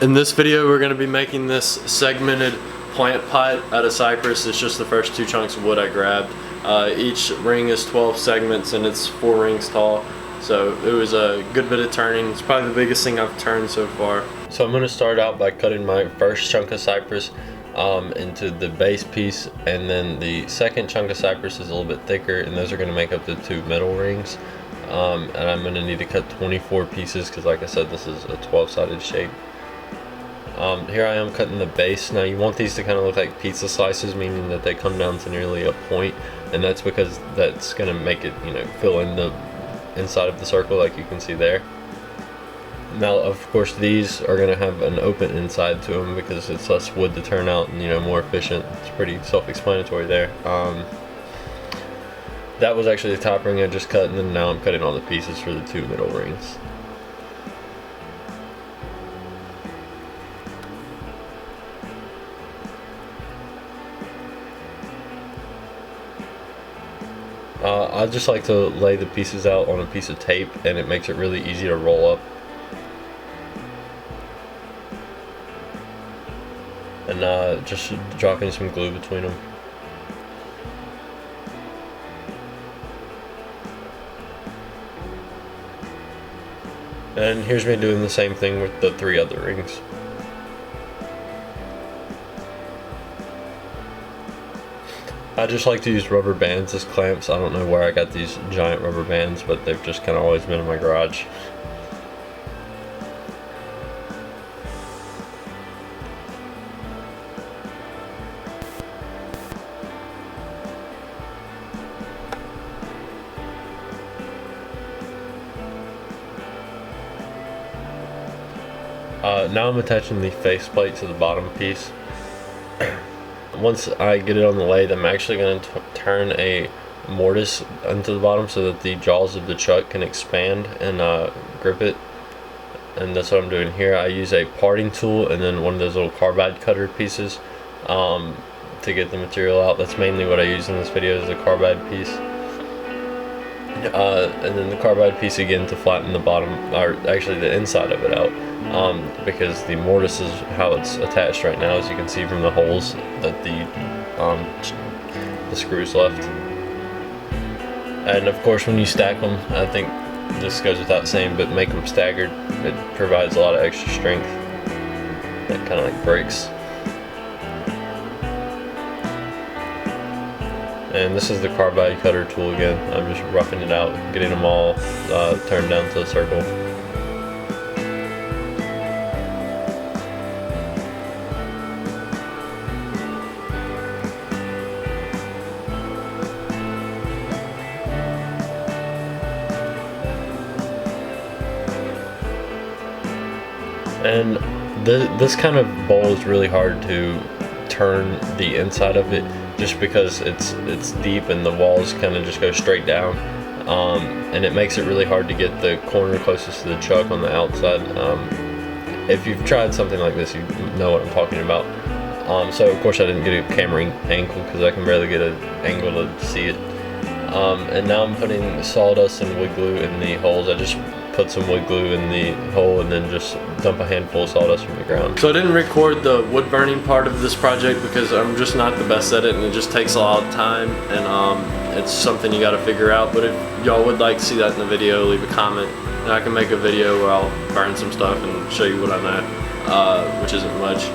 In this video, we're going to be making this segmented plant pot out of cypress. It's just the first 2 chunks of wood I grabbed. Each ring is 12 segments and it's 4 rings tall. So it was a good bit of turning. It's probably the biggest thing I've turned so far. So I'm going to start out by cutting my first chunk of cypress into the base piece, and then the second chunk of cypress is a little bit thicker, and those are going to make up the 2 middle rings. And I'm going to need to cut 24 pieces because, like I said, this is a 12-sided shape. Here I am cutting the base. Now you want these to kind of look like pizza slices, meaning that they come down to nearly a point, and that's because that's going to make it, fill in the inside of the circle like you can see there. Now of course these are going to have an open inside to them because it's less wood to turn out and more efficient. It's pretty self-explanatory there. That was actually the top ring I just cut, and then now I'm cutting all the pieces for the 2 middle rings. I just like to lay the pieces out on a piece of tape, and it makes it really easy to roll up. And just dropping some glue between them. And here's me doing the same thing with the 3 other rings. I just like to use rubber bands as clamps. I don't know where I got these giant rubber bands, but they've just kind of always been in my garage. Now I'm attaching the faceplate to the bottom piece. Once I get it on the lathe, I'm actually going to turn a mortise into the bottom so that the jaws of the chuck can expand and grip it. And that's what I'm doing here. I use a parting tool and then one of those little carbide cutter pieces to get the material out. That's mainly what I use in this video, is the carbide piece. And then the carbide piece again to flatten the bottom, or actually the inside of it out, because the mortise is how it's attached right now, as you can see from the holes that the screws left. And of course when you stack them, I think this goes without saying, but make them staggered. It provides a lot of extra strength. That kind of like breaks. And this is the carbide cutter tool again. I'm just roughing it out, getting them all turned down to a circle. And this kind of bowl is really hard to turn the inside of it, just because it's deep and the walls kind of just go straight down, and it makes it really hard to get the corner closest to the chuck on the outside. If you've tried something like this, you know what I'm talking about. So of course I didn't get a camera angle because I can barely get an angle to see it. And now I'm putting sawdust and wood glue in the holes. I just put some wood glue in the hole and then just dump a handful of sawdust from the ground. So I didn't record the wood burning part of this project because I'm just not the best at it, and it just takes a lot of time, and it's something you got to figure out. But if y'all would like to see that in the video, leave a comment and I can make a video where I'll burn some stuff and show you what I'm at, which isn't much.